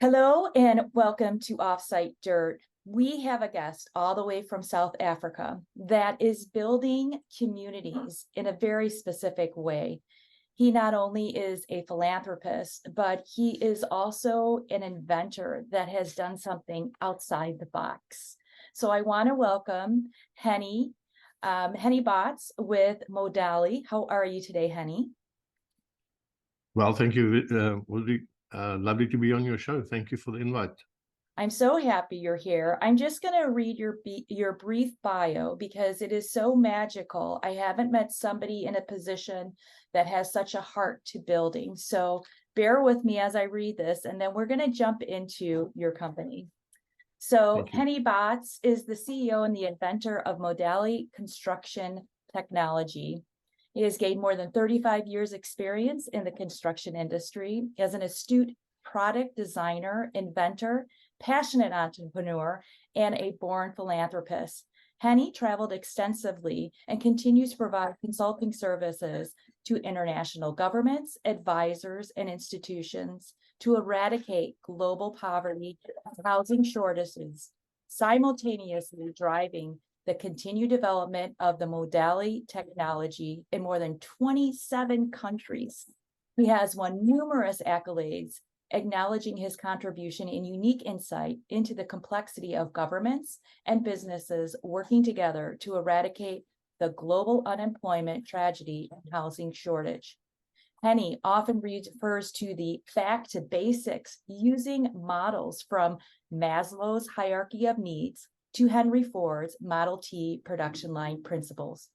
Hello and welcome to Offsite Dirt. We have a guest all the way from South Africa that is building communities in a very specific way. He not only is a philanthropist, but he is also an inventor that has done something outside the box. So I want to welcome Hennie Botes with Modali. How are you today, Hennie? Well, thank you, Woody. Lovely to be on your show. Thank you for the invite. I'm so happy you're here. I'm just going to read your brief bio because it is so magical. I haven't met somebody in a position that has such a heart to building. So bear with me as I read this, and then we're going to jump into your company. So Hennie Botes is the CEO and the inventor of Moladi Construction Technology. He has gained more than 35 years experience in the construction industry as an astute product designer, inventor, passionate entrepreneur, and a born philanthropist. Hennie traveled extensively and continues to provide consulting services to international governments, advisors, and institutions to eradicate global poverty and housing shortages, simultaneously driving the continued development of the Modali technology in more than 27 countries. He has won numerous accolades, acknowledging his contribution and unique insight into the complexity of governments and businesses working together to eradicate the global unemployment tragedy and housing shortage. Hennie often refers to the back to basics using models from Maslow's hierarchy of needs to Henry Ford's Model T production line principles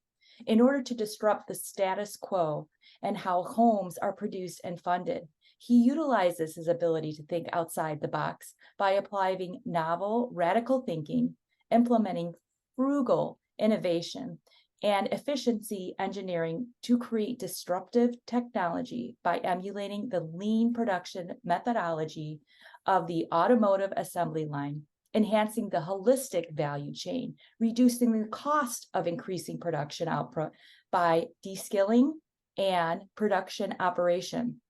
in order to disrupt the status quo and how homes are produced and funded. He utilizes his ability to think outside the box by applying novel, radical thinking, implementing frugal innovation, and efficiency engineering to create disruptive technology by emulating the lean production methodology of the automotive assembly line, enhancing the holistic value chain, reducing the cost of increasing production output by de-skilling and production operation,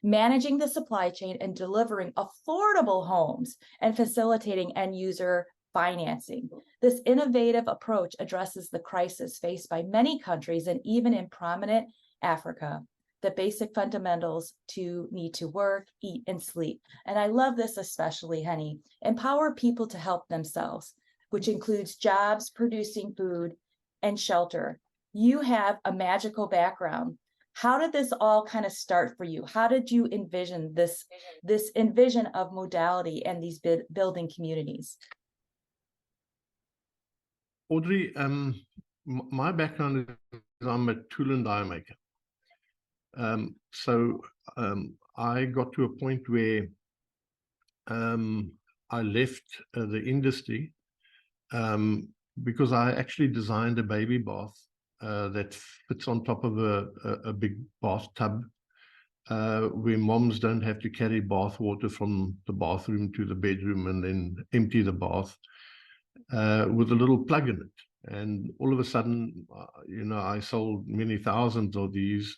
managing the supply chain and delivering affordable homes and facilitating end user financing. This innovative approach addresses the crisis faced by many countries and even in prominent Africa, the basic fundamentals to need to work, eat, and sleep. And I love this especially, Hennie. Empower people to help themselves, which includes jobs, producing food, and shelter. You have a magical background. How did this all kind of start for you? How did you envision this envision of modality and these building communities? Audrey, my background is I'm a tool and die maker. So I got to a point where I left the industry because I actually designed a baby bath that fits on top of a big bathtub where moms don't have to carry bath water from the bathroom to the bedroom and then empty the bath with a little plug in it. And all of a sudden, I sold many thousands of these.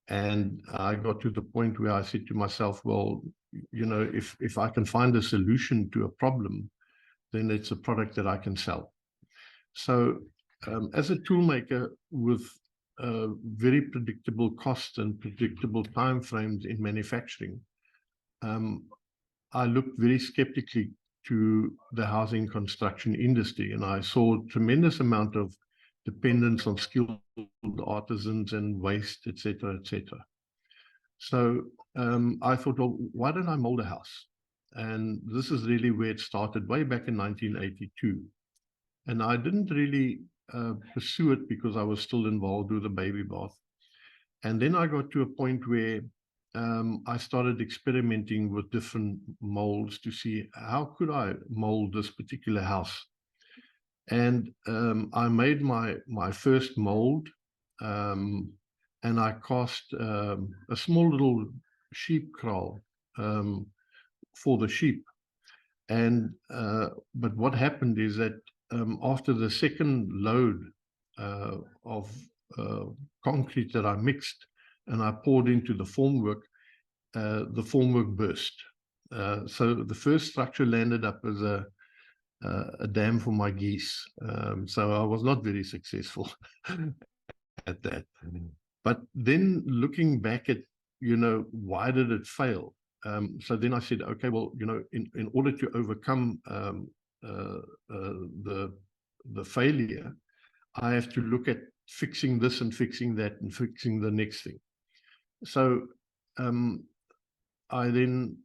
And I got to the point where I said to myself, well, if I can find a solution to a problem, then it's a product that I can sell. So as a tool maker with very predictable costs and predictable time frames in manufacturing, I looked very skeptically to the housing construction industry, and I saw a tremendous amount of dependence on skilled artisans and waste, etc., etc. So I thought, well, why don't I mold a house? And this is really where it started, way back in 1982. And I didn't really pursue it because I was still involved with the baby bath. And then I got to a point where I started experimenting with different molds to see how could I mold this particular house. And I made my first mold, and I cast a small little sheep kraal for the sheep. And but what happened is that after the second load of concrete that I mixed and I poured into the formwork burst. So the first structure landed up as a dam for my geese. So I was not very successful at that. But then looking back at, why did it fail? So then I said, okay, well, in order to overcome the failure, I have to look at fixing this and fixing that and fixing the next thing. So I then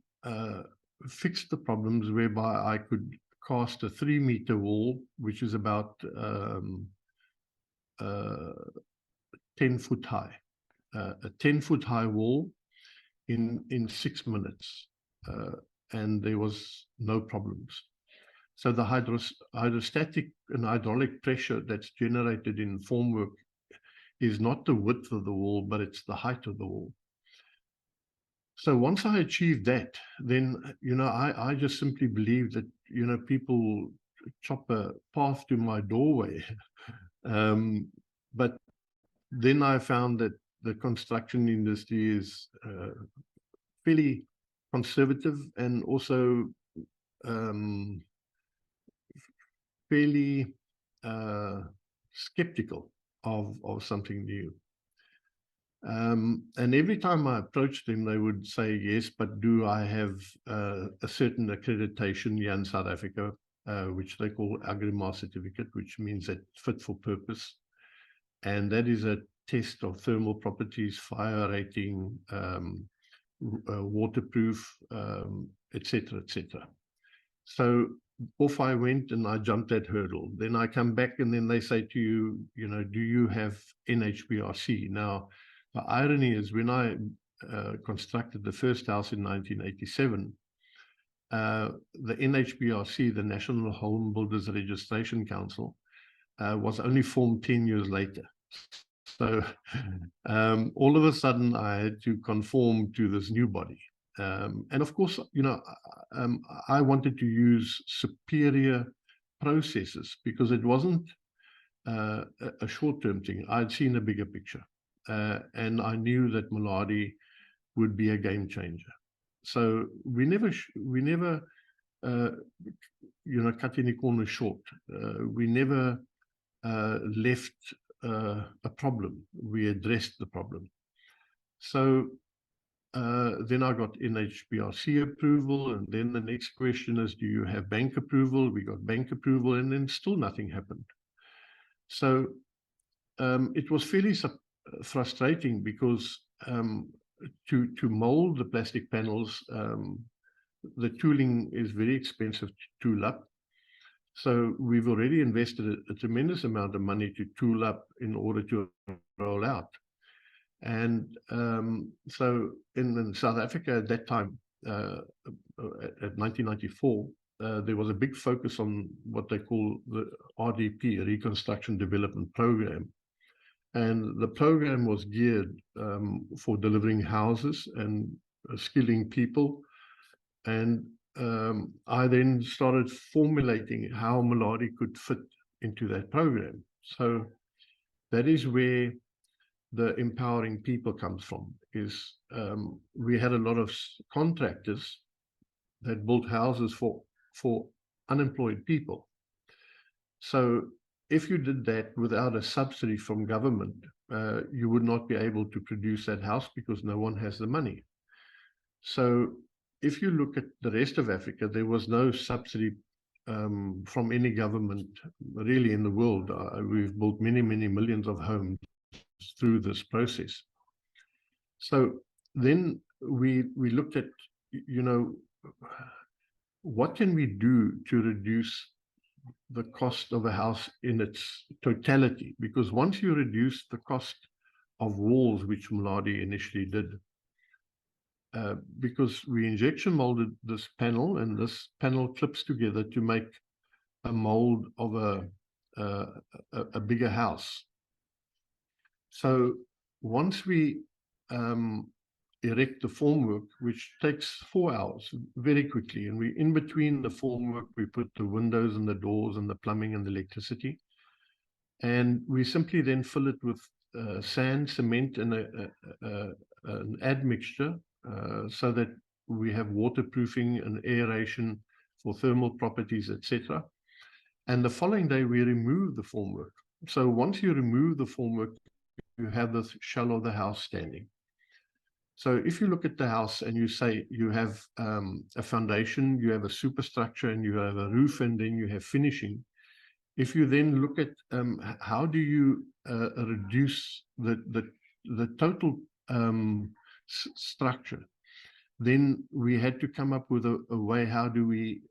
fixed the problems whereby I could cast a 3-meter wall, which is about 10 foot high, a 10-foot high wall in 6 minutes, and there was no problems. So the hydrostatic and hydraulic pressure that's generated in formwork is not the width of the wall, but it's the height of the wall. So once I achieved that, then, I just simply believe that, people chop a path to my doorway. But then I found that the construction industry is fairly conservative and also fairly skeptical of something new. And every time I approached them, they would say, yes, but do I have a certain accreditation here in South Africa, which they call Agrimar certificate, which means that fit for purpose. And that is a test of thermal properties, fire rating, waterproof, etc., etc. So off I went and I jumped that hurdle. Then I come back and then they say to you, do you have NHBRC? Now, the irony is when I constructed the first house in 1987, the NHBRC, the National Home Builders Registration Council, was only formed 10 years later. So all of a sudden I had to conform to this new body. And of course, I wanted to use superior processes because it wasn't a short-term thing. I'd seen a bigger picture. And I knew that Moladi would be a game changer. So we never cut any corners short. We never left a problem. We addressed the problem. So then I got NHBRC approval, and then the next question is, do you have bank approval? We got bank approval, and then still nothing happened. So it was fairly frustrating because to mold the plastic panels, the tooling is very expensive to tool up. So we've already invested a tremendous amount of money to tool up in order to roll out. And so in South Africa at that time, at 1994, there was a big focus on what they call the RDP, Reconstruction Development Program. And the program was geared for delivering houses and skilling people. And I then started formulating how Moladi could fit into that program. So that is where the empowering people comes from, is we had a lot of contractors that built houses for unemployed people. So if you did that without a subsidy from government, you would not be able to produce that house because no one has the money. So if you look at the rest of Africa, there was no subsidy from any government really in the world. We've built many, many millions of homes through this process. So then we looked at, what can we do to reduce the cost of a house in its totality? Because once you reduce the cost of walls, which Moladi initially did, because we injection molded this panel, and this panel clips together to make a mold of a bigger house. So once we erect the formwork, which takes 4 hours very quickly, and we in between the formwork, we put the windows and the doors and the plumbing and the electricity, and we simply then fill it with sand, cement, and an admixture, so that we have waterproofing and aeration for thermal properties, etc. And the following day, we remove the formwork. So once you remove the formwork, you have the shell of the house standing. So if you look at the house and you say you have a foundation, you have a superstructure, and you have a roof, and then you have finishing. If you then look at how do you reduce the total structure, then we had to come up with a way, how do we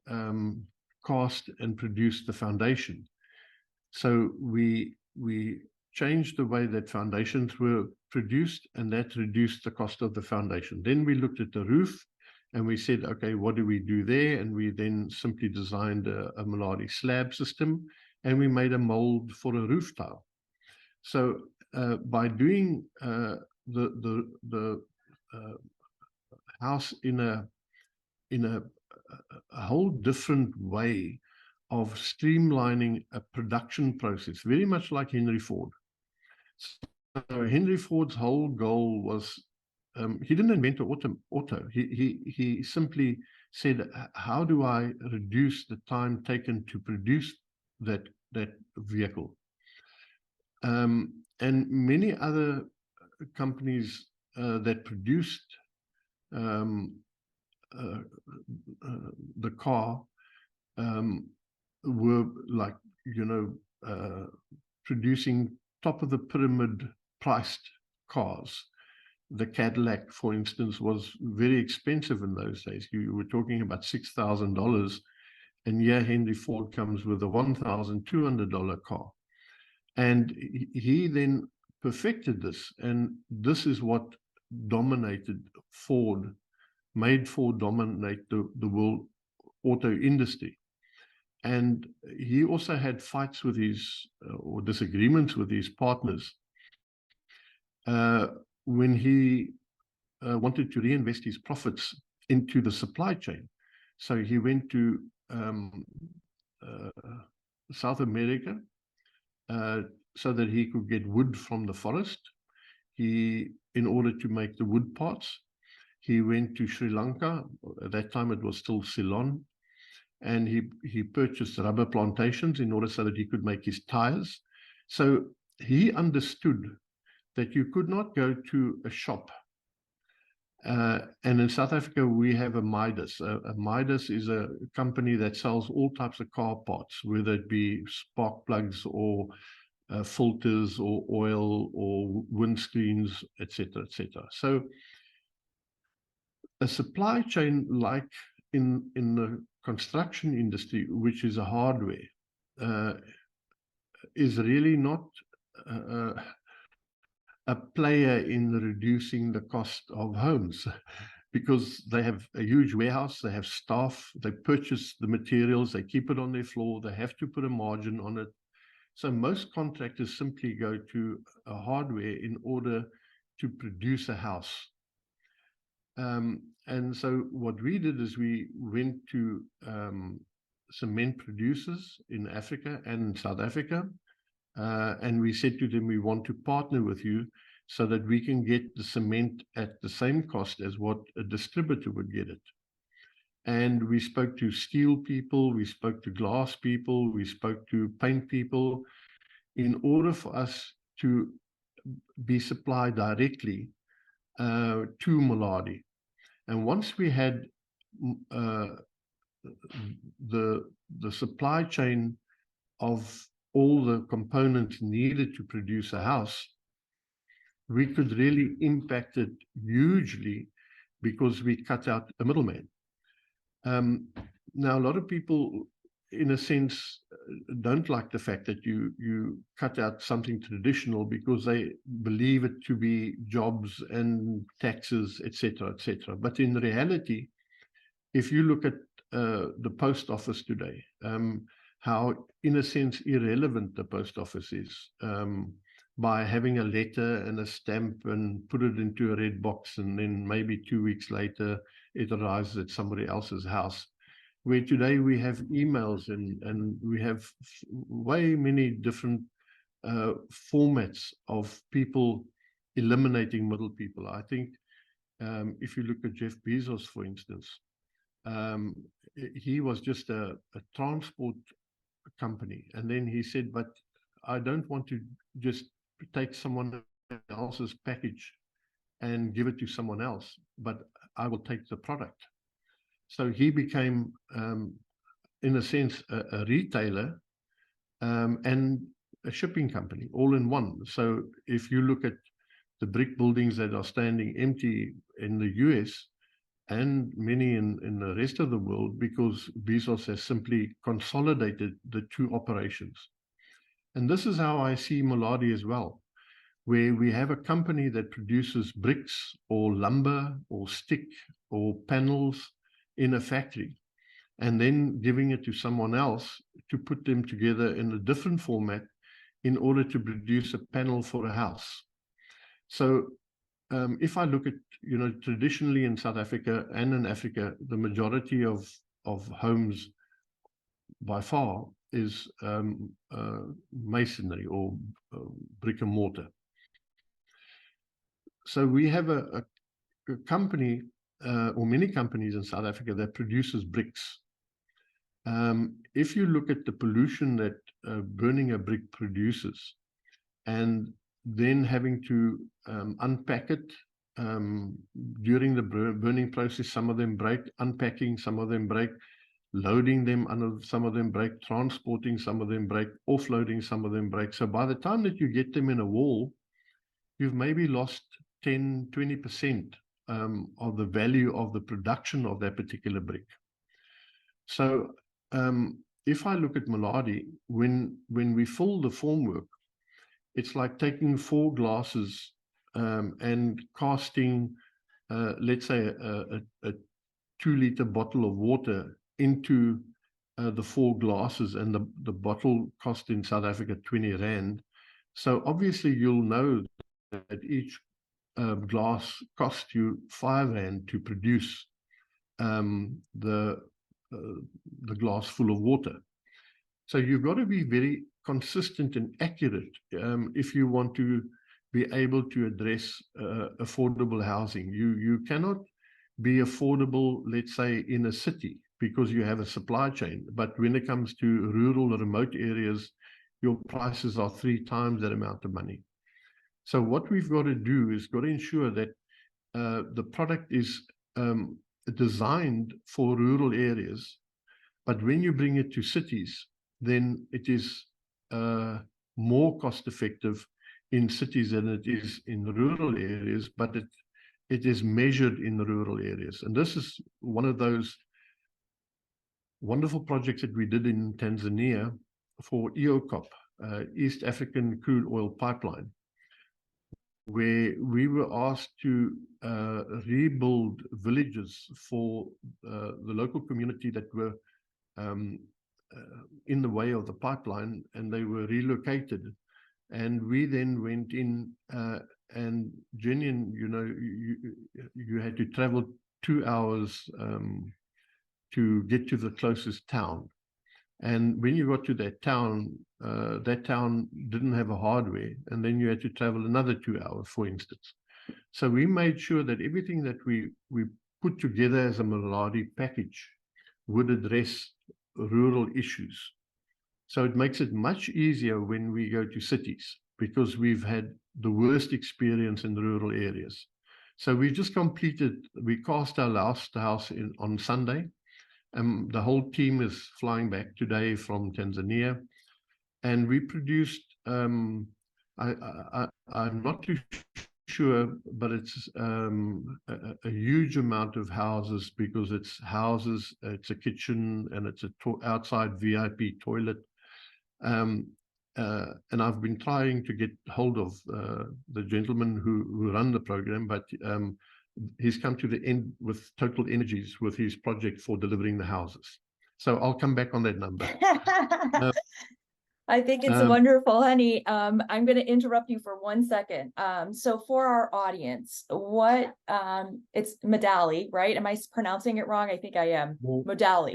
cast and produce the foundation. So we changed the way that foundations were produced, and that reduced the cost of the foundation. Then we looked at the roof, and we said, okay, what do we do there? And we then simply designed a Moladi slab system, and we made a mold for a roof tile. So by doing the house in a whole different way of streamlining a production process, very much like Henry Ford. So Henry Ford's whole goal was, he didn't invent an auto. He simply said, how do I reduce the time taken to produce that vehicle? And many other companies that produced the car were like, producing top of the pyramid priced cars. The Cadillac, for instance, was very expensive in those days. You were talking about $6,000, and here Henry Ford comes with a $1,200 car. And he then perfected this, and this is what dominated Ford, made Ford dominate the world auto industry. And he also had fights with his, or disagreements with his partners, when he wanted to reinvest his profits into the supply chain. So he went to South America so that he could get wood from the forest. In order to make the wood parts, he went to Sri Lanka. At that time, it was still Ceylon. And he purchased rubber plantations in order so that he could make his tires. So he understood that you could not go to a shop. And in South Africa, we have a Midas. A Midas is a company that sells all types of car parts, whether it be spark plugs or filters or oil or windscreens, etc., etc. So a supply chain like in the construction industry, which is a hardware, is really not a player in reducing the cost of homes, because they have a huge warehouse, they have staff, they purchase the materials, they keep it on their floor, they have to put a margin on it. So most contractors simply go to a hardware in order to produce a house. And so what we did is we went to cement producers in Africa and South Africa, and we said to them, we want to partner with you so that we can get the cement at the same cost as what a distributor would get it. And we spoke to steel people, we spoke to glass people, we spoke to paint people, in order for us to be supplied directly to Moladi. And once we had the supply chain of all the components needed to produce a house, we could really impact it hugely because we cut out a middleman. Now, a lot of people, in a sense, don't like the fact that you cut out something traditional because they believe it to be jobs and taxes, etc., etc. But in reality, if you look at the post office today, how, in a sense, irrelevant the post office is, by having a letter and a stamp and put it into a red box, and then maybe 2 weeks later it arrives at somebody else's house. Where today we have emails and we have way many different formats of people eliminating middle people. I think If you look at Jeff Bezos, for instance, he was just a transport company. And then he said, but I don't want to just take someone else's package and give it to someone else, but I will take the product. So he became, in a sense, a retailer and a shipping company all in one. So if you look at the brick buildings that are standing empty in the US and many in the rest of the world, because Bezos has simply consolidated the two operations. And this is how I see Moladi as well, where we have a company that produces bricks or lumber or stick or panels in a factory, and then giving it to someone else to put them together in a different format in order to produce a panel for a house. So if I look at, traditionally in South Africa and in Africa, the majority of homes by far is masonry or brick and mortar. So we have a company or many companies in South Africa that produces bricks. If you look at the pollution that burning a brick produces, and then having to unpack it during the burning process, some of them break, unpacking, some of them break, loading them, some of them break, transporting, some of them break, offloading, some of them break. So by the time that you get them in a wall, you've maybe lost 10, 20% of the value of the production of that particular brick. So if I look at Moladi, when we fill the formwork, it's like taking 4 glasses and casting, let's say, a 2-liter bottle of water into the 4 glasses, and the bottle cost in South Africa 20 Rand. So obviously you'll know that each glass costs you 5 Rand to produce the glass full of water. So you've got to be very consistent and accurate if you want to be able to address affordable housing. You cannot be affordable, let's say, in a city because you have a supply chain. But when it comes to rural or remote areas, your prices are 3 times that amount of money. So what we've got to do is got to ensure that the product is designed for rural areas, but when you bring it to cities, then it is more cost effective in cities than it is in rural areas, but it is measured in the rural areas. And this is one of those wonderful projects that we did in Tanzania for EOCOP, East African Crude Oil Pipeline, where we were asked to rebuild villages for the local community that were in the way of the pipeline, and they were relocated. And we then went in and genuine, you had to travel 2 hours to get to the closest town. And when you got to that town didn't have a hardware, and then you had to travel another 2 hours, for instance. So we made sure that everything that we put together as a Moladi package would address rural issues. So it makes it much easier when we go to cities, because we've had the worst experience in the rural areas. So we just we cast our last house on Sunday. The whole team is flying back today from Tanzania, and we produced, I'm not too sure, but it's a huge amount of houses, because it's houses, it's a kitchen, and it's a outside VIP toilet. And I've been trying to get hold of the gentleman who run the program, but he's come to the end with Total Energies with his project for delivering the houses. So I'll come back on that number. I think it's wonderful, Hennie. I'm going to interrupt you for 1 second. So for our audience, it's Modali, right? Am I pronouncing it wrong? I think I am. Modali.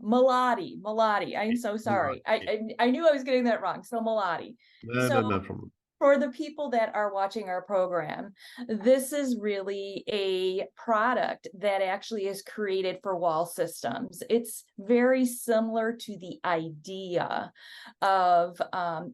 Moladi. I'm so sorry. I knew I was getting that wrong. So Moladi. No problem. For the people that are watching our program, this is really a product that actually is created for wall systems. It's very similar to the idea of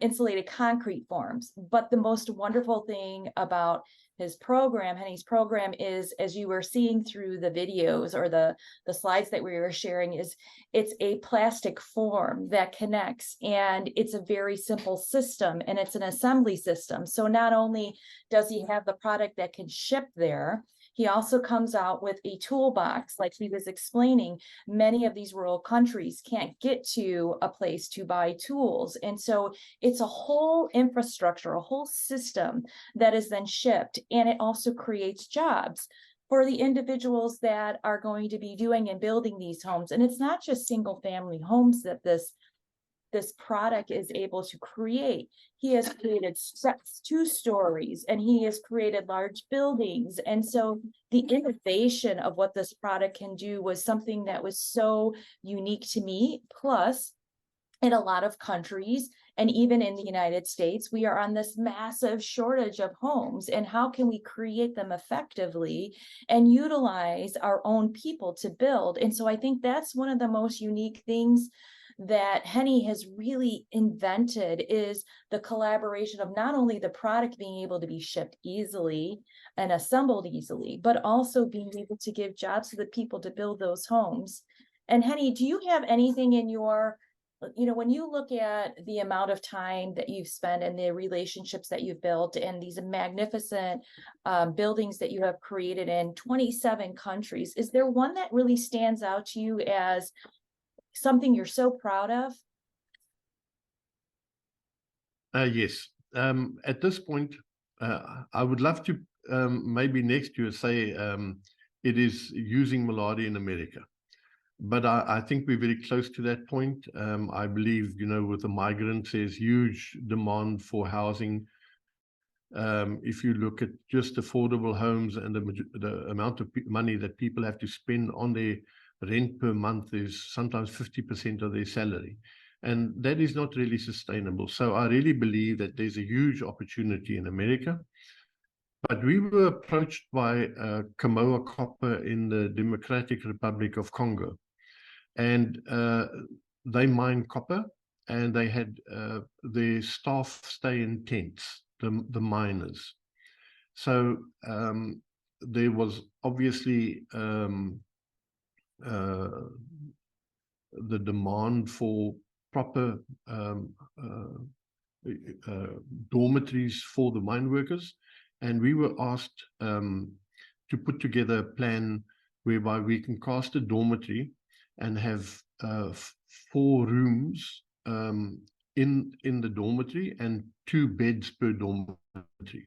insulated concrete forms. But the most wonderful thing about his program, Hennie's program, is, as you were seeing through the videos or the slides that we were sharing, is it's a plastic form that connects, and it's a very simple system, and it's an assembly system. So not only does he have the product that can ship there, he also comes out with a toolbox. Like he was explaining, many of these rural countries can't get to a place to buy tools. And so it's a whole infrastructure, a whole system that is then shipped, and it also creates jobs for the individuals that are going to be doing and building these homes. And it's not just single family homes that this product is able to create. He has created 2 stories, and he has created large buildings. And so the innovation of what this product can do was something that was so unique to me. Plus, in a lot of countries, and even in the United States, we are on this massive shortage of homes. And how can we create them effectively and utilize our own people to build? And so I think that's one of the most unique things that Hennie has really invented, is the collaboration of not only the product being able to be shipped easily and assembled easily, but also being able to give jobs to the people to build those homes. And Hennie, do you have anything in your, when you look at the amount of time that you've spent and the relationships that you've built and these magnificent buildings that you have created in 27 countries, is there one that really stands out to you as something you're so proud of? Yes. At this point, I would love to maybe next year say it is using Moladi in America. But I think we're very close to that point. I believe, with the migrants, there's huge demand for housing. If you look at just affordable homes and the amount of money that people have to spend on their rent per month is sometimes 50% of their salary. And that is not really sustainable. So I really believe that there's a huge opportunity in America. But we were approached by Kamoa Copper in the Democratic Republic of Congo. And they mine copper, and they had their staff stay in tents, the miners. So there was obviously the demand for proper dormitories for the mine workers, and we were asked to put together a plan whereby we can cast a dormitory and have 4 rooms in the dormitory and 2 beds per dormitory,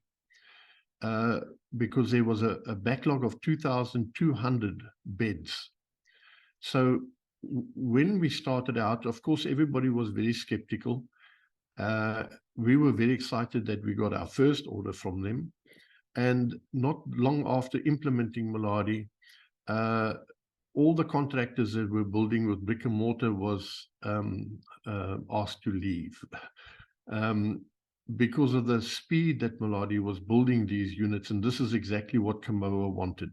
because there was a backlog of 2,200 beds. So when we started out, of course, everybody was very skeptical. We were very excited that we got our first order from them. And not long after implementing Moladi, all the contractors that were building with brick and mortar was asked to leave because of the speed that Moladi was building these units. And this is exactly what Kamoa wanted.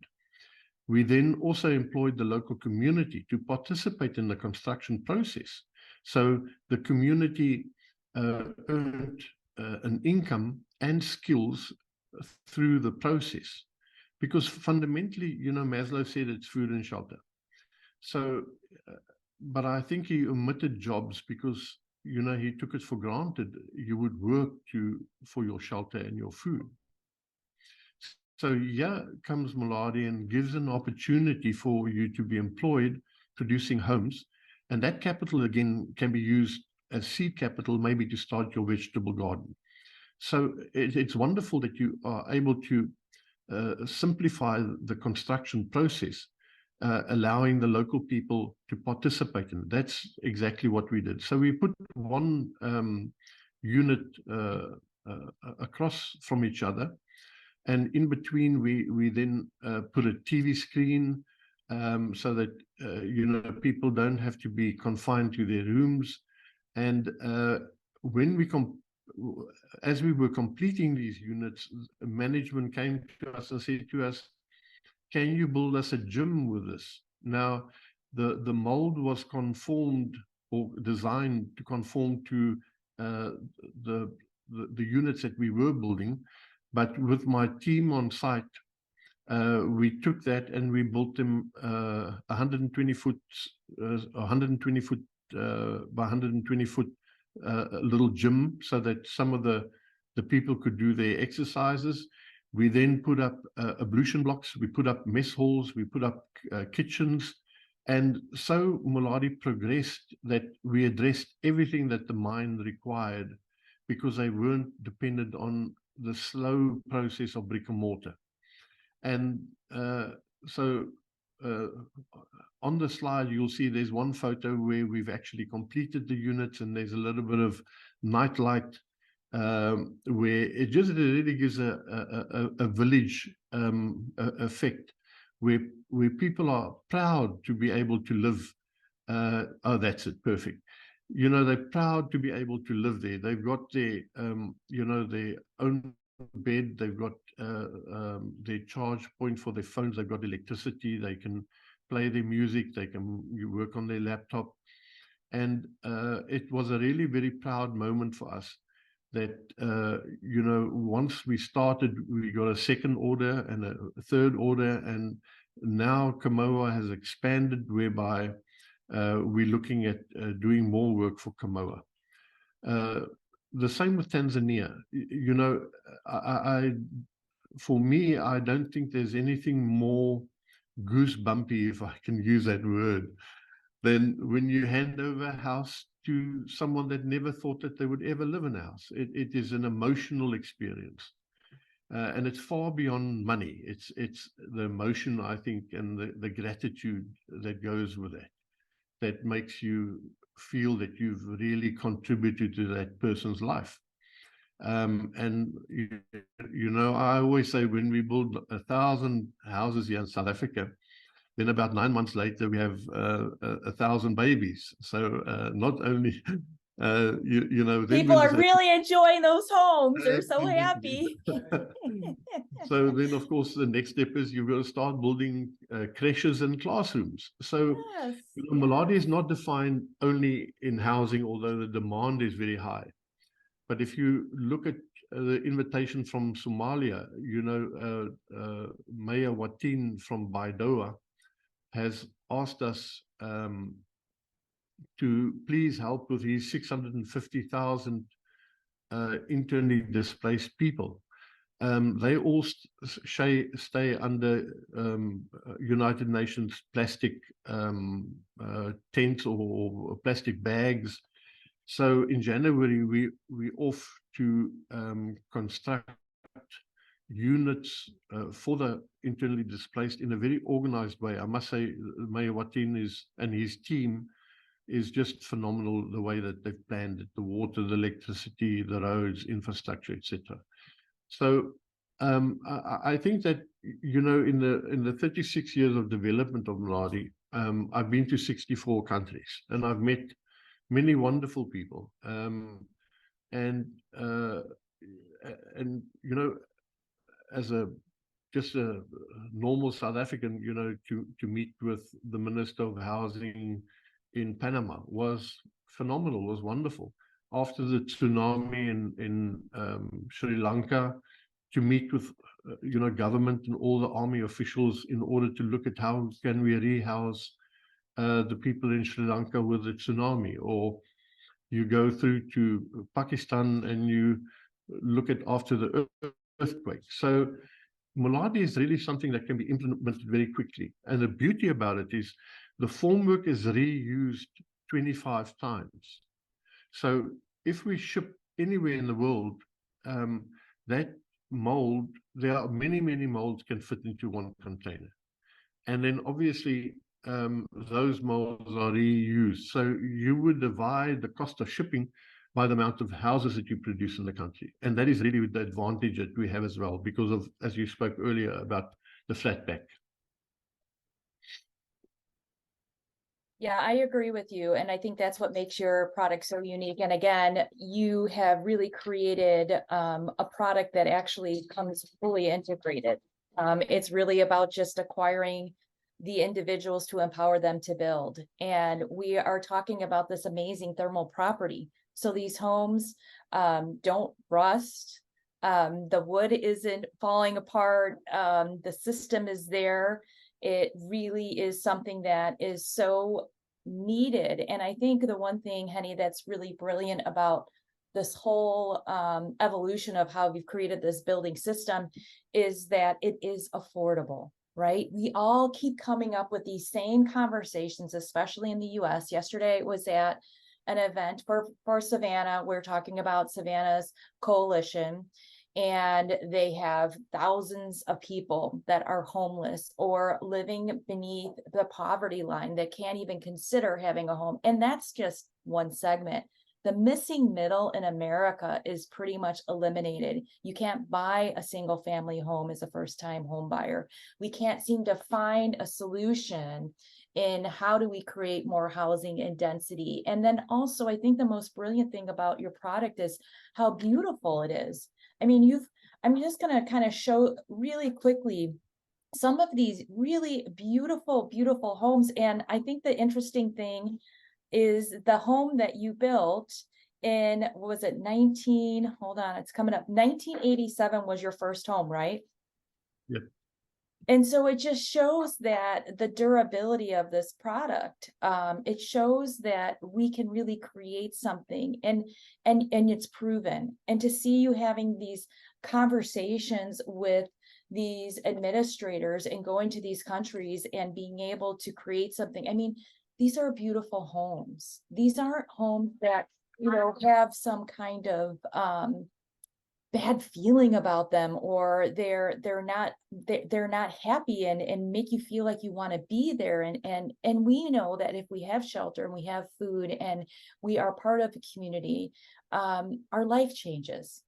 We then also employed the local community to participate in the construction process. So the community earned an income and skills through the process. Because fundamentally, Maslow said it's food and shelter. So, but I think he omitted jobs because, he took it for granted you would work for your shelter and your food. So here comes Moladi and gives an opportunity for you to be employed producing homes. And that capital, again, can be used as seed capital, maybe to start your vegetable garden. So it's wonderful that you are able to simplify the construction process, allowing the local people to participate in it. That's exactly what we did. So we put one unit across from each other, and in between we then put a TV screen so that people don't have to be confined to their rooms. And when as we were completing these units, management came to us and said to us, can you build us a gym with this? Now, the mold was conformed or designed to conform to the units that we were building, but with my team on site, we took that and we built them 120 foot by 120 foot little gym, so that some of the people could do their exercises. We then put up ablution blocks, we put up mess halls, we put up kitchens. And so Moladi progressed that we addressed everything that the mine required, because they weren't dependent on the slow process of brick and mortar. And so on the slide, you'll see there's one photo where we've actually completed the units, and there's a little bit of night light where it just really gives a village effect, where people are proud to be able to live. Oh, that's it, perfect. You know, they're proud to be able to live there. They've got their, you know, their own bed. They've got their charge point for their phones. They've got electricity. They can play their music. They can work on their laptop. And it was a really very proud moment for us that, you know, once we started, we got a second order and a third order. And now Kamoa has expanded, whereby we're looking at doing more work for Kamoa. The same with Tanzania. You know, for me, I don't think there's anything more goosebumpy, if I can use that word, than when you hand over a house to someone that never thought that they would ever live in a house. It is an emotional experience. And it's far beyond money. It's the emotion, I think, and the gratitude that goes with that, that makes you feel that you've really contributed to that person's life. And you know, I always say, when we build 1,000 houses here in South Africa, then about 9 months later we have 1,000 babies. So not only you know, then people are really enjoying those homes. They're so happy. So then, of course, the next step is you've got to start building creches and classrooms. So Yes, you know, Moladi is not defined only in housing, although the demand is very high. But if you look at the invitation from Somalia, you know, Mayor Watin from Baidoa has asked us to please help with his 650,000 internally displaced people. They all stay under United Nations plastic tents or plastic bags. So in January, we off to construct units for the internally displaced in a very organized way. I must say, Mayor Watin and his team is just phenomenal, the way that they've planned it, the water, the electricity, the roads, infrastructure, etc. So I think that, you know, in the 36 years of development of Moladi, I've been to 64 countries, and I've met many wonderful people. And you know, as just a normal South African, you know, to meet with the Minister of Housing in Panama was phenomenal, was wonderful. After the tsunami in Sri Lanka, to meet with you know, government and all the army officials in order to look at how can we rehouse the people in Sri Lanka with the tsunami. Or you go through to Pakistan and you look at after the earthquake. So Moladi is really something that can be implemented very quickly. And the beauty about it is the formwork is reused 25 times. So if we ship anywhere in the world, that mold, there are many molds can fit into one container. And then obviously those molds are reused. So you would divide the cost of shipping by the amount of houses that you produce in the country. And that is really the advantage that we have as well, because of, as you spoke earlier, about the flat pack. Yeah, I agree with you. And I think that's what makes your product so unique. And again, you have really created a product that actually comes fully integrated. It's really about just acquiring the individuals to empower them to build. And we are talking about this amazing thermal property. So these homes don't rust. The wood isn't falling apart. The system is there. It really is something that is so needed. And I think the one thing, Hennie, that's really brilliant about this whole evolution of how we've created this building system is that it is affordable, right? We all keep coming up with these same conversations, especially in the US. Yesterday it was at an event for Savannah. We're talking about Savannah's coalition, and they have thousands of people that are homeless or living beneath the poverty line that can't even consider having a home. And that's just one segment. The missing middle in America is pretty much eliminated. You can't buy a single family home as a first-time home buyer. We can't seem to find a solution in how do we create more housing and density. And then also, I think the most brilliant thing about your product is how beautiful it is. I mean, I'm just going to kind of show really quickly some of these really beautiful, beautiful homes. And I think the interesting thing is the home that you built in, what was it, hold on, it's coming up, 1987 was your first home, right? Yep. And so it just shows that the durability of this product, it shows that we can really create something, and it's proven. And to see you having these conversations with these administrators and going to these countries and being able to create something. I mean, these are beautiful homes. These aren't homes that, have some kind of bad feeling about them, or they're not happy and make you feel like you want to be there. And we know that if we have shelter and we have food and we are part of a community, our life changes,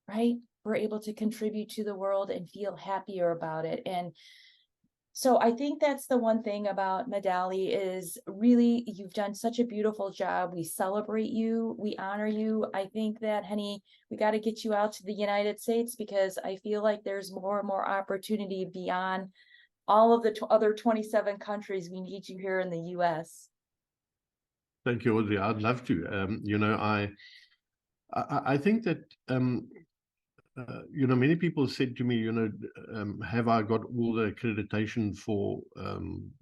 right? We're able to contribute to the world and feel happier about it. And so I think that's the one thing about Modali is really you've done such a beautiful job. We celebrate you. We honor you. I think that, Hennie, we got to get you out to the United States, because I feel like there's more and more opportunity beyond all of the other 27 countries. We need you here in the US. Thank you, Audrey. I'd love to. I think that many people said to me, have I got all the accreditation for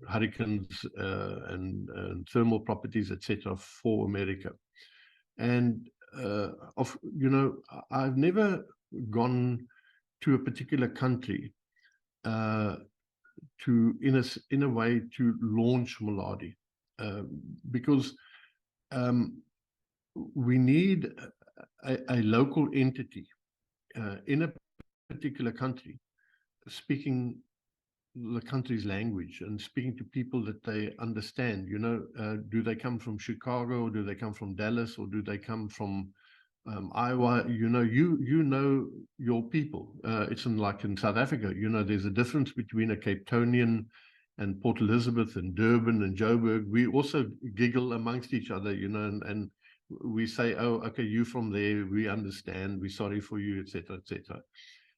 hurricanes and thermal properties, etc., for America? And I've never gone to a particular country in a way to launch Moladi, because we need a local entity in a particular country speaking the country's language and speaking to people that they understand. Do they come from Chicago, or do they come from Dallas, or do they come from Iowa? You know your people. It's like in South Africa, there's a difference between a Cape Townian and Port Elizabeth and Durban and Joburg. We also giggle amongst each other, and we say, oh, okay, you from there, we understand, we're sorry for you, etc., etc.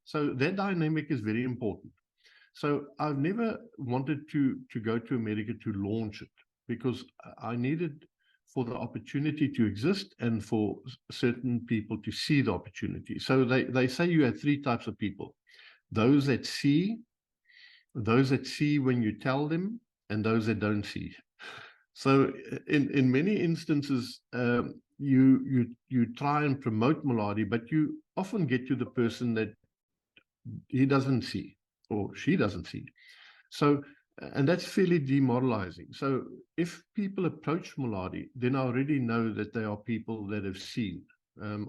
So that dynamic is very important. So I've never wanted to go to America to launch it, because I needed for the opportunity to exist and for certain people to see the opportunity. So they say you have three types of people: those that see when you tell them, and those that don't see. So in many instances, you try and promote Moladi, but you often get to the person that he doesn't see or she doesn't see. So, and that's fairly demoralizing. So if people approach Moladi, then I already know that they are people that have seen.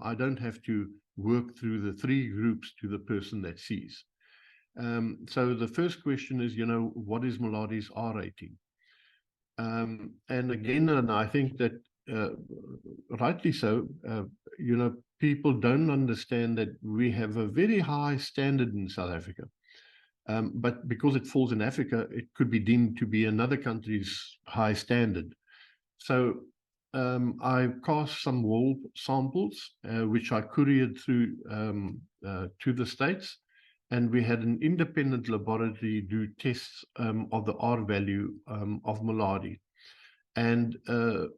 I don't have to work through the three groups to the person that sees. So the first question is, what is Moladi's R rating? And again, and I think that rightly so, people don't understand that we have a very high standard in South Africa. But because it falls in Africa, it could be deemed to be another country's high standard. So I cast some wall samples, which I couriered through to the States. And we had an independent laboratory do tests of the R value of Moladi. And the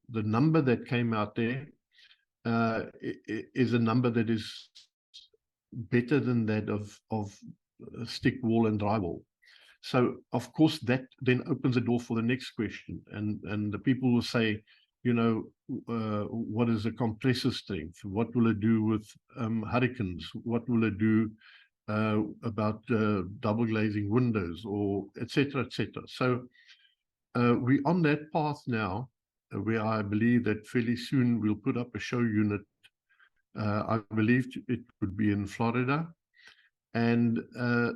number that came out there is a number that is better than that of stick wall and drywall. So of course that then opens the door for the next question, and the people will say, you know, what is the compressor strength? What will it do with hurricanes? What will it do about double glazing windows, or etc., etc. So we're on that path now, where I believe that fairly soon we'll put up a show unit. I believe it would be in Florida. And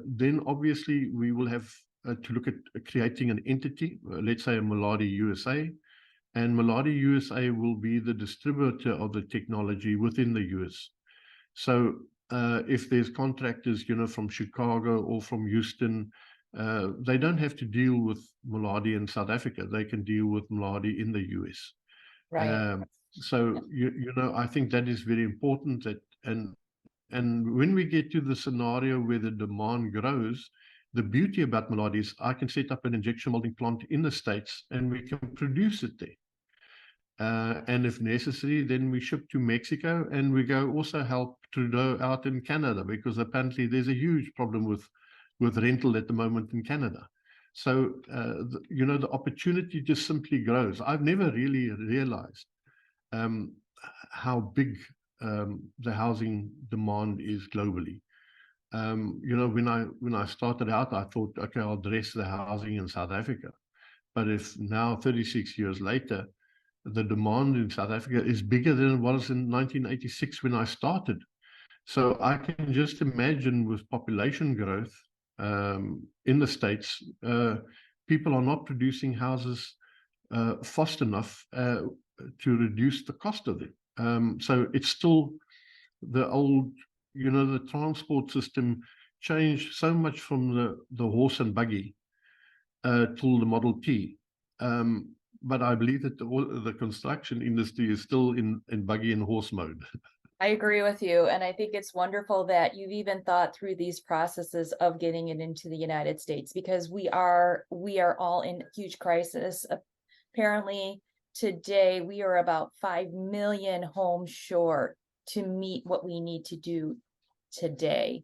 then obviously we will have to look at creating an entity, let's say a Moladi USA. And Moladi USA will be the distributor of the technology within the US. So if there's contractors, you know, from Chicago or from Houston, they don't have to deal with Moladi in South Africa. They can deal with Moladi in the US. Right. So, you know, I think that is very important. That and when we get to the scenario where the demand grows, the beauty about Moladi is I can set up an injection molding plant in the States and we can produce it there. And if necessary, then we ship to Mexico, and we go also help Trudeau out in Canada, because apparently there's a huge problem with rental at the moment in Canada. So, you know, the opportunity just simply grows. I've never really realized how big the housing demand is globally. You know, when I started out, I thought, okay, I'll address the housing in South Africa. But if now, 36 years later, the demand in South Africa is bigger than it was in 1986 when I started. So I can just imagine with population growth in the States, people are not producing houses fast enough to reduce the cost of them. So it's still the old, you know, the transport system changed so much from the horse and buggy till the Model T. But I believe that the construction industry is still in buggy and horse mode. I agree with you. And I think it's wonderful that you've even thought through these processes of getting it into the United States, because we are all in huge crisis. Apparently today we are about 5 million homes short to meet what we need to do today.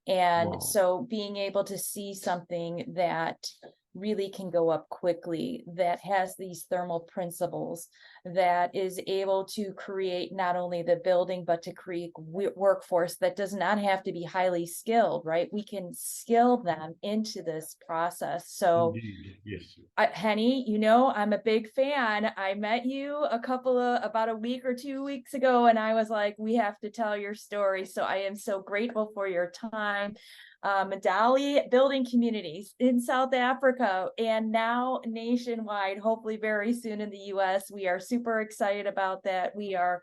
And Wow. so being able to see something that really can go up quickly, that has these thermal principles, that is able to create not only the building, but to create workforce that does not have to be highly skilled, right? We can skill them into this process. So Indeed, yes. Hennie, you know, I'm a big fan. I met you about a week or 2 weeks ago, and I was like, we have to tell your story. So I am so grateful for your time. Modali building communities in South Africa and now nationwide, hopefully very soon in the US. We are super excited about that. We are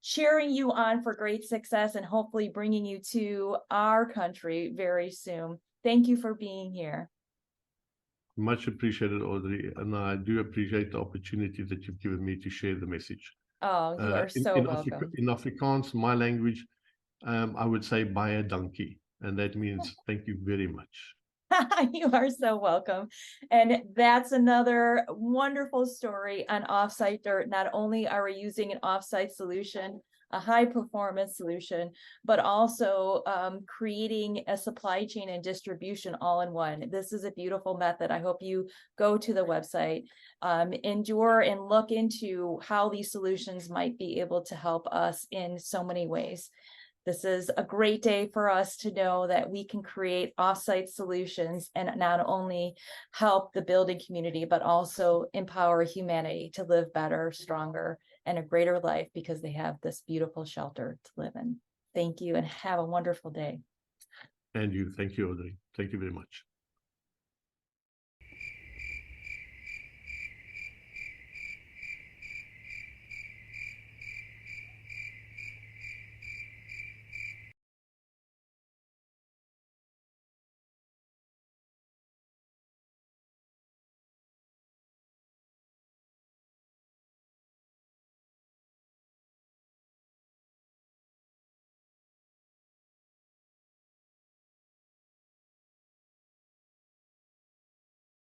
cheering you on for great success and hopefully bringing you to our country very soon. Thank you for being here. Much appreciated, Audrey. And I do appreciate the opportunity that you've given me to share the message. Oh, you are so welcome. In Afrikaans, my language, I would say baie dankie. And that means thank you very much. You are so welcome. And that's another wonderful story on Offsite Dirt. Not only are we using an offsite solution, a high performance solution, but also creating a supply chain and distribution all in one. This is a beautiful method. I hope you go to the website, endure and look into how these solutions might be able to help us in so many ways. This is a great day for us to know that we can create offsite solutions and not only help the building community, but also empower humanity to live better, stronger, and a greater life because they have this beautiful shelter to live in. Thank you and have a wonderful day. And you. Thank you, Audrey. Thank you very much.